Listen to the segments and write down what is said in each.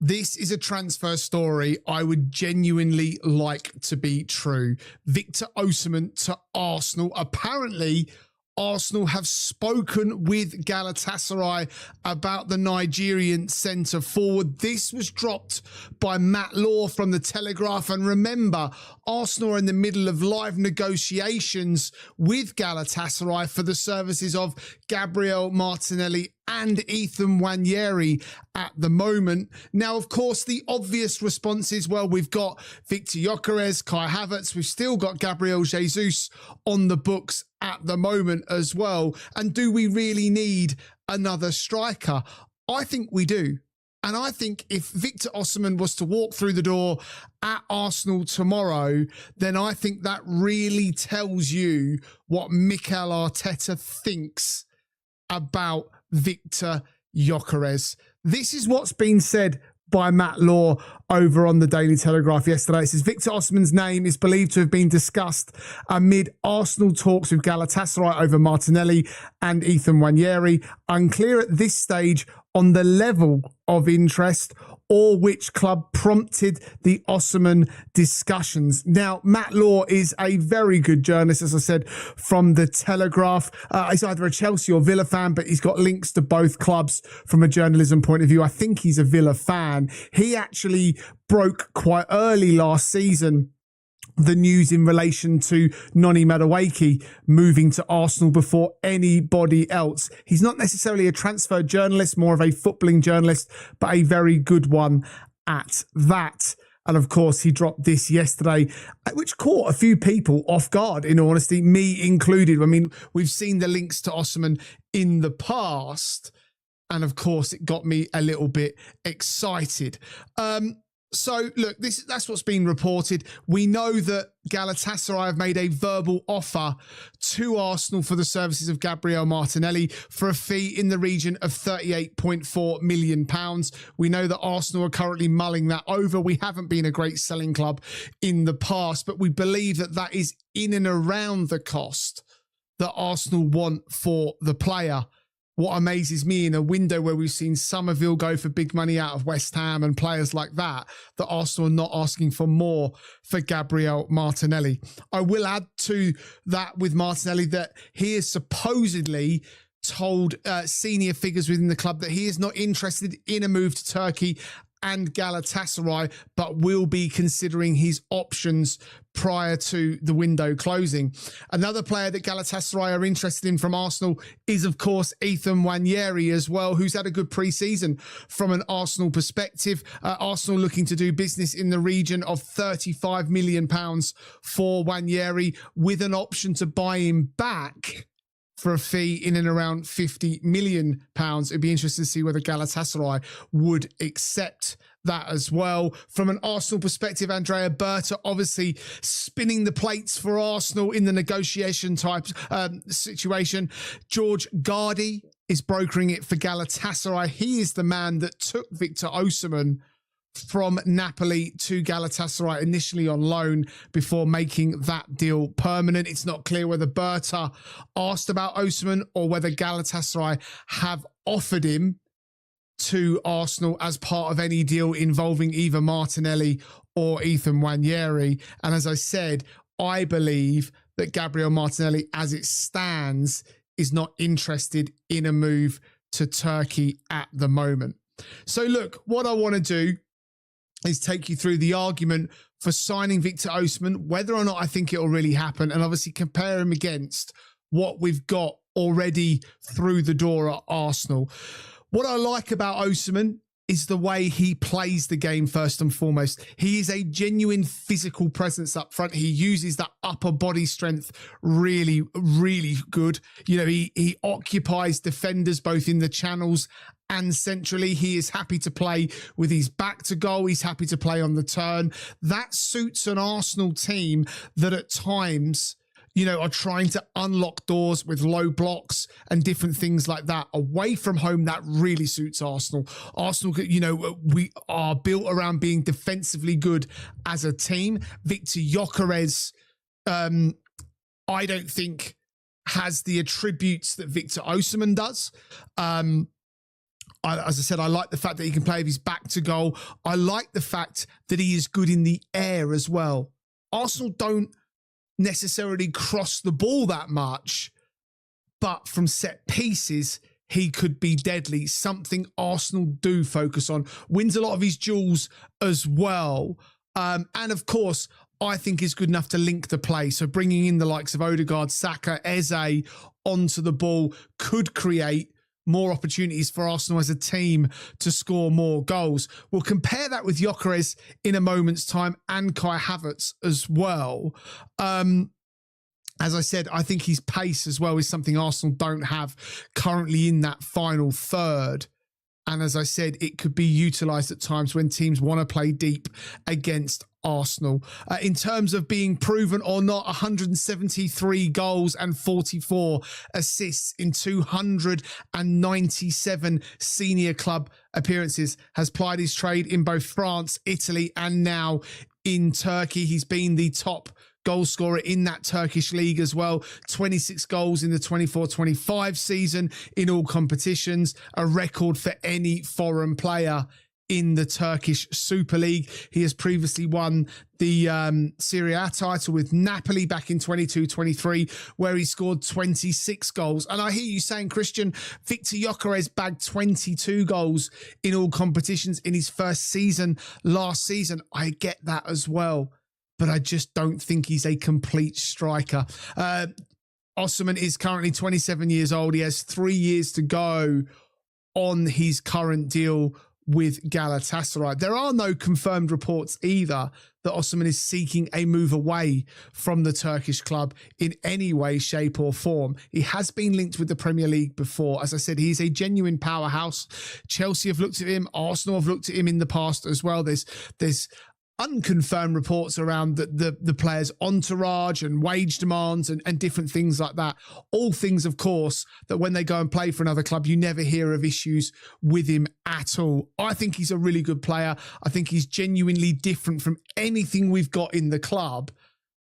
This is a transfer story I would genuinely like to be true. Victor Osimhen to Arsenal. Apparently, Arsenal have spoken with Galatasaray about the Nigerian centre forward. This was dropped by Matt Law from The Telegraph. And remember, Arsenal are in the middle of live negotiations with Galatasaray for the services of Gabriel Martinelli and Ethan Nwaneri at the moment. Now, of course, the obvious response is, well, we've got Victor Gyökeres, Kai Havertz, we've still got Gabriel Jesus on the books at the moment as well. And do we really need another striker? I think we do. And I think if Victor Osimhen was to walk through the door at Arsenal tomorrow, then I think that really tells you what Mikel Arteta thinks about Victor Gyökeres. This is what's been said by Matt Law over on the Daily Telegraph yesterday. It says Victor Osimhen's name is believed to have been discussed amid Arsenal talks with Galatasaray over Martinelli and Ethan Nwaneri. Unclear at this stage on the level of interest or which club prompted the Osimhen discussions. Now, Matt Law is a very good journalist, as I said, from The Telegraph. He's either a Chelsea or Villa fan, but he's got links to both clubs from a journalism point of view. I think he's a Villa fan. He actually broke quite early last season the news in relation to Noni Madueke moving to Arsenal before anybody else. He's not necessarily a transfer journalist, more of a footballing journalist, but a very good one at that. And of course, he dropped this yesterday, which caught a few people off guard, in all honesty, me included. I mean, we've seen the links to Osimhen in the past, and of course, it got me a little bit excited. So, look, that's what's been reported. We know that Galatasaray have made a verbal offer to Arsenal for the services of Gabriel Martinelli for a fee in the region of £38.4 million. We know that Arsenal are currently mulling that over. We haven't been a great selling club in the past, but we believe that that is in and around the cost that Arsenal want for the player. What amazes me in a window where we've seen Somerville go for big money out of West Ham and players like that Arsenal are not asking for more for Gabriel Martinelli. I will add to that with Martinelli that he is supposedly told senior figures within the club that he is not interested in a move to Turkey and Galatasaray, but will be considering his options prior to the window closing. Another player that Galatasaray are interested in from Arsenal is, of course, Ethan Nwaneri as well, who's had a good pre-season from an Arsenal perspective. Arsenal looking to do business in the region of £35 million for Nwaneri, with an option to buy him back for a fee in and around £50 million. It'd be interesting to see whether Galatasaray would accept that as well. From an Arsenal perspective, Andrea Berta obviously spinning the plates for Arsenal in the negotiation type situation. George Gardy is brokering it for Galatasaray. He is the man that took Victor Osimhen from Napoli to Galatasaray initially on loan before making that deal permanent. It's not clear whether Berta asked about Osimhen or whether Galatasaray have offered him to Arsenal as part of any deal involving either Martinelli or Ethan Nwaneri. And as I said, I believe that Gabriel Martinelli, as it stands, is not interested in a move to Turkey at the moment. So look, what I want to do is take you through the argument for signing Victor Osimhen, whether or not I think it will really happen, and obviously compare him against what we've got already through the door at Arsenal. What I like about Osimhen is the way he plays the game first and foremost. He is a genuine physical presence up front. He uses that upper body strength really, really good. You know, he occupies defenders both in the channels and centrally. He is happy to play with his back to goal. He's happy to play on the turn. That suits an Arsenal team that at times, you know, are trying to unlock doors with low blocks and different things like that. Away from home, that really suits Arsenal. Arsenal, you know, we are built around being defensively good as a team. Victor Gyökeres, I don't think has the attributes that Victor Osimhen does. As I said, I like the fact that he can play with his back to goal. I like the fact that he is good in the air as well. Arsenal don't necessarily cross the ball that much, but from set pieces, he could be deadly. Something Arsenal do focus on. Wins a lot of his duels as well. And of course, I think is good enough to link the play. So bringing in the likes of Odegaard, Saka, Eze onto the ball could create more opportunities for Arsenal as a team to score more goals. We'll compare that with Gyökeres in a moment's time and Kai Havertz as well. As I said, I think his pace as well is something Arsenal don't have currently in that final third. And as I said, it could be utilised at times when teams want to play deep against Arsenal. In terms of being proven or not, 173 goals and 44 assists in 297 senior club appearances, has plied his trade in both France, Italy, and now in Turkey. He's been the top goal scorer in that Turkish league as well. 26 goals in the 24-25 season in all competitions, a record for any foreign player in the Turkish Super League. He has previously won the Serie A title with Napoli back in 22-23, where he scored 26 goals. And I hear you saying, Christian, Victor Gyökeres bagged 22 goals in all competitions in his first season last season. I get that as well, but I just don't think he's a complete striker. Osimhen is currently 27 years old. He has 3 years to go on his current deal with Galatasaray. There are no confirmed reports either that Osimhen is seeking a move away from the Turkish club in any way, shape or form. He has been linked with the Premier League before. As I said, he's a genuine powerhouse. Chelsea have looked at him. Arsenal have looked at him in the past as well. There's unconfirmed reports around the player's entourage and wage demands and different things like that. All things, of course, that when they go and play for another club, you never hear of issues with him at all. I think he's a really good player. I think he's genuinely different from anything we've got in the club.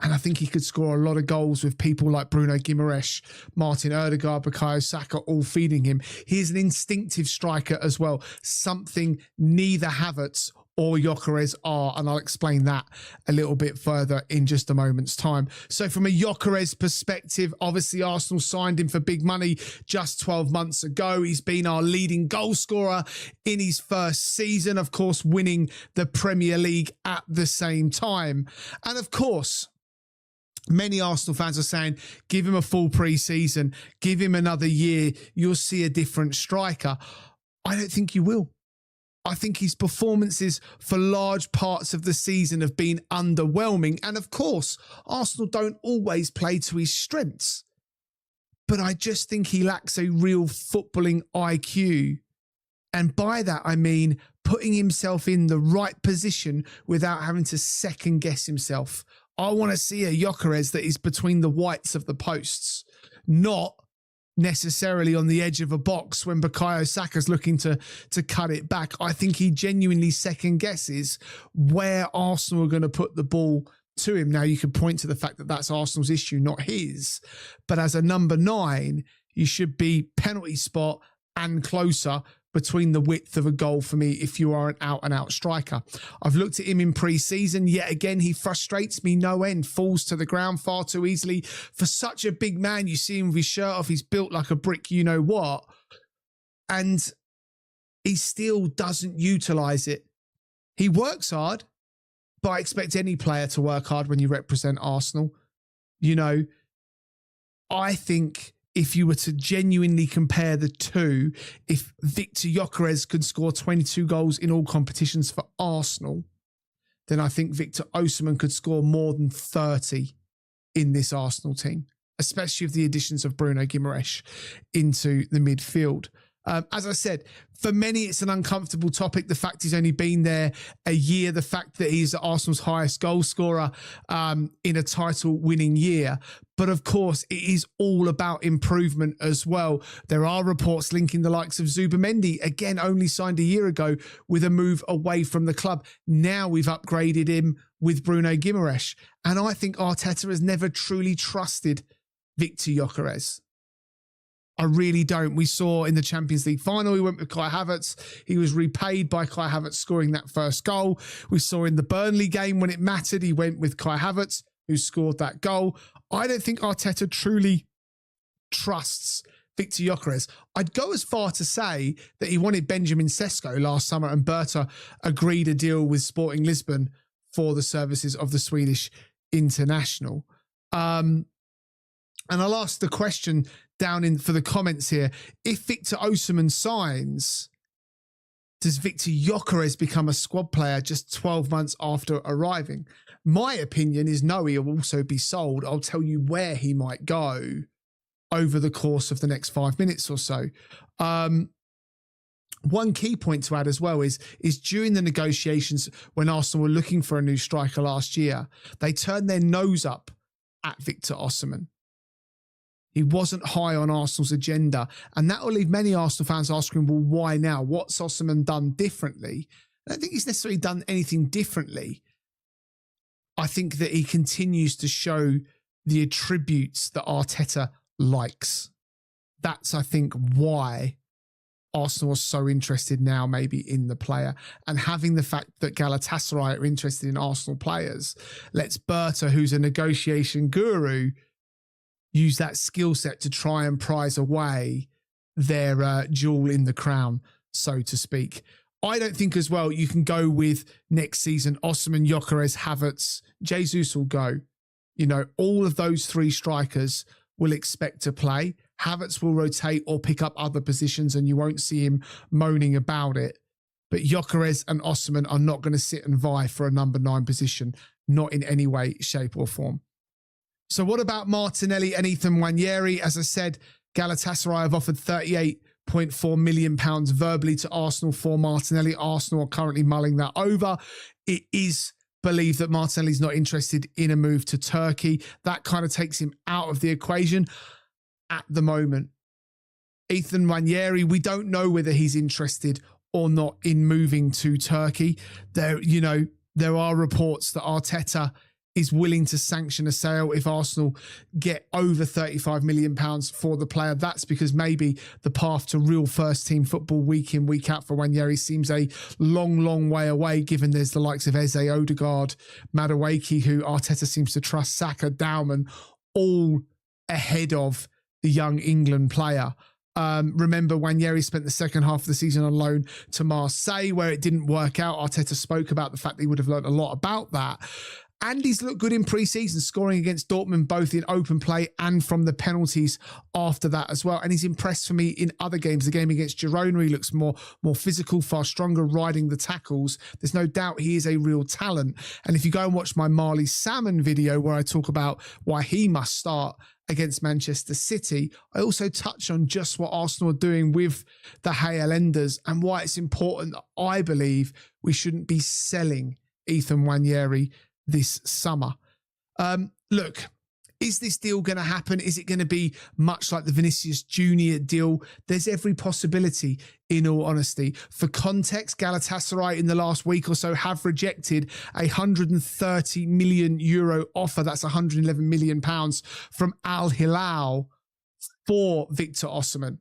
And I think he could score a lot of goals with people like Bruno Guimaraes, Martin Odegaard, Bukayo Saka all feeding him. He is an instinctive striker as well, something neither Havertz or Gyökeres are, and I'll explain that a little bit further in just a moment's time. So from a Gyökeres perspective, obviously Arsenal signed him for big money just 12 months ago. He's been our leading goal scorer in his first season, of course, winning the Premier League at the same time. And of course, many Arsenal fans are saying, give him a full pre-season, give him another year, you'll see a different striker. I don't think you will. I think his performances for large parts of the season have been underwhelming. And of course, Arsenal don't always play to his strengths. But I just think he lacks a real footballing IQ. And by that, I mean putting himself in the right position without having to second guess himself. I want to see a Gyökeres that is between the whites of the posts, not necessarily on the edge of a box when Bukayo Saka's looking to cut it back. I think he genuinely second guesses where Arsenal are going to put the ball to him. Now, you could point to the fact that that's Arsenal's issue, not his. But as a number 9, you should be penalty spot and closer between the width of a goal for me if you are an out-and-out striker. I've looked at him in pre-season. Yet again, he frustrates me no end. Falls to the ground far too easily. For such a big man, you see him with his shirt off. He's built like a brick, you know what. And he still doesn't utilise it. He works hard, but I expect any player to work hard when you represent Arsenal. You know, I think if you were to genuinely compare the two, if Victor Gyökeres could score 22 goals in all competitions for Arsenal, then I think Victor Osimhen could score more than 30 in this Arsenal team, especially with the additions of Bruno Guimaraes into the midfield. As I said, for many, it's an uncomfortable topic. The fact he's only been there a year, the fact that he's Arsenal's highest goal scorer in a title-winning year. But of course, it is all about improvement as well. There are reports linking the likes of Zubimendi, again, only signed a year ago, with a move away from the club. Now we've upgraded him with Bruno Guimaraes. And I think Arteta has never truly trusted Victor Gyökeres. I really don't. We saw in the Champions League final, he went with Kai Havertz. He was repaid by Kai Havertz scoring that first goal. We saw in the Burnley game when it mattered, he went with Kai Havertz, who scored that goal. I don't think Arteta truly trusts Victor Gyökeres. I'd go as far to say that he wanted Benjamin Sesko last summer and Berta agreed a deal with Sporting Lisbon for the services of the Swedish international. And I'll ask the question down in for the comments here. If Victor Osimhen signs, does Victor Gyökeres become a squad player just 12 months after arriving? My opinion is no, he'll also be sold. I'll tell you where he might go over the course of the next 5 minutes or so. One key point to add as well is during the negotiations when Arsenal were looking for a new striker last year, they turned their nose up at Victor Osimhen. He wasn't high on Arsenal's agenda, and that will leave many Arsenal fans asking, well, why now? What's Osimhen done differently? I don't think he's necessarily done anything differently. I think that he continues to show the attributes that Arteta likes. That's, I think, why Arsenal are so interested now maybe in the player. And having the fact that Galatasaray are interested in Arsenal players lets Berta, who's a negotiation guru, use that skill set to try and prize away their jewel in the crown, so to speak. I don't think as well you can go with next season Osimhen, Gyökeres, Havertz, Jesus will go. You know, all of those three strikers will expect to play. Havertz will rotate or pick up other positions and you won't see him moaning about it. But Gyökeres and Osimhen are not going to sit and vie for a number 9 position, not in any way, shape or form. So what about Martinelli and Ethan Nwaneri? As I said, Galatasaray have offered £38.4 million verbally to Arsenal for Martinelli. Arsenal are currently mulling that over. It is believed that Martinelli's not interested in a move to Turkey. That kind of takes him out of the equation at the moment. Ethan Nwaneri, we don't know whether he's interested or not in moving to Turkey. There are reports that Arteta is willing to sanction a sale if Arsenal get over £35 million for the player. That's because maybe the path to real first-team football week in, week out for Nwaneri seems a long, long way away, given there's the likes of Eze, Odegaard, Madueke, who Arteta seems to trust, Saka, Dauman, all ahead of the young England player. Remember, Nwaneri spent the second half of the season on loan to Marseille, where it didn't work out. Arteta spoke about the fact that he would have learned a lot about that. And he's looked good in pre-season, scoring against Dortmund, both in open play and from the penalties after that as well. And he's impressed for me in other games. The game against Girona, he looks more physical, far stronger, riding the tackles. There's no doubt he is a real talent. And if you go and watch my Marley Salmon video where I talk about why he must start against Manchester City, I also touch on just what Arsenal are doing with the Highlanders and why it's important that I believe we shouldn't be selling Ethan Nwaneri this summer. Look, is this deal going to happen? Is it going to be much like the Vinicius Junior deal? There's every possibility, in all honesty. For context, Galatasaray in the last week or so have rejected a €130 million offer. That's £111 million from Al Hilal for Victor Osimhen.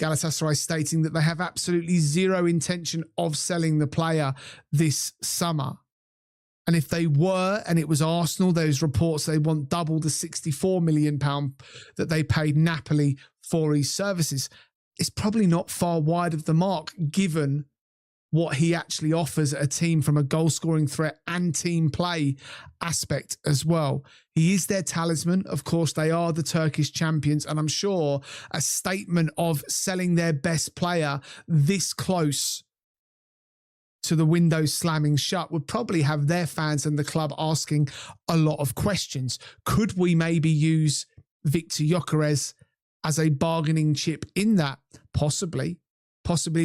Galatasaray stating that they have absolutely zero intention of selling the player this summer. And if they were, and it was Arsenal, those reports, they want double the £64 million that they paid Napoli for his services. It's probably not far wide of the mark, given what he actually offers a team from a goal-scoring threat and team play aspect as well. He is their talisman. Of course, they are the Turkish champions. And I'm sure a statement of selling their best player this close to the window slamming shut would probably have their fans and the club asking a lot of questions. Could we maybe use Victor Gyökeres as a bargaining chip in that? Possibly.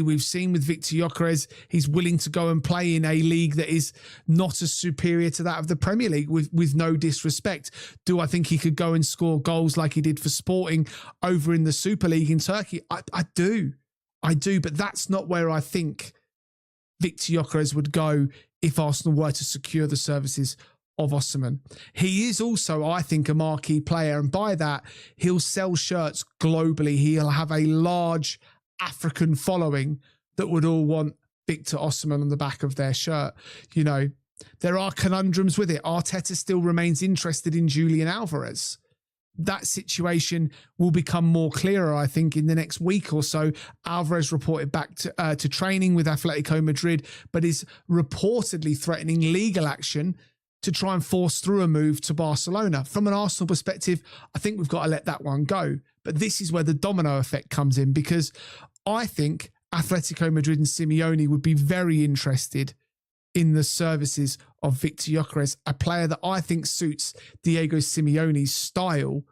We've seen with Victor Gyökeres, he's willing to go and play in a league that is not as superior to that of the Premier League, with no disrespect. Do I think he could go and score goals like he did for Sporting over in the Super League in Turkey? I do, but that's not where I think Victor Gyökeres would go if Arsenal were to secure the services of Osimhen. He is also, I think, a marquee player, and by that, he'll sell shirts globally. He'll have a large African following that would all want Victor Osimhen on the back of their shirt. You know, there are conundrums with it. Arteta still remains interested in Julian Alvarez. That situation will become more clearer, I think, in the next week or so. Alvarez reported back to training with Atletico Madrid, but is reportedly threatening legal action to try and force through a move to Barcelona. From an Arsenal perspective, I think we've got to let that one go. But this is where the domino effect comes in, because I think Atletico Madrid and Simeone would be very interested in the services of Victor Gyökeres, a player that I think suits Diego Simeone's style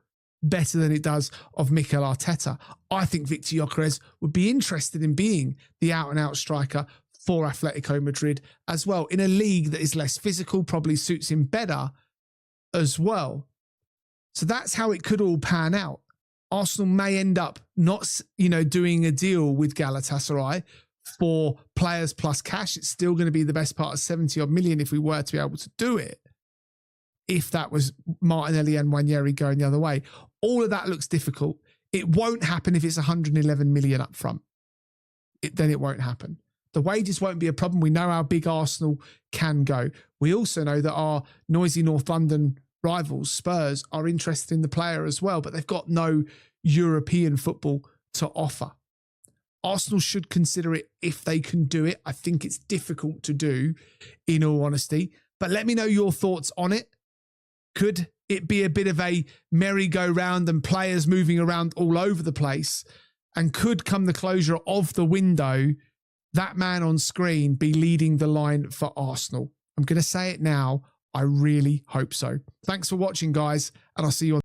better than it does of Mikel Arteta. I think Victor Gyökeres would be interested in being the out-and-out striker for Atletico Madrid as well, in a league that is less physical, probably suits him better as well. So that's how it could all pan out. Arsenal may end up not, doing a deal with Galatasaray for players plus cash. It's still going to be the best part of 70 odd million if we were to be able to do it. If that was Martinelli and Nwaneri going the other way, all of that looks difficult. It won't happen if it's 111 million up front. Then it won't happen. The wages won't be a problem. We know how big Arsenal can go. We also know that our noisy North London rivals, Spurs, are interested in the player as well, but they've got no European football to offer. Arsenal should consider it if they can do it. I think it's difficult to do, in all honesty. But let me know your thoughts on it. Could it be a bit of a merry-go-round and players moving around all over the place? And could, come the closure of the window, that man on screen be leading the line for Arsenal? I'm going to say it now. I really hope so. Thanks for watching, guys, and I'll see you on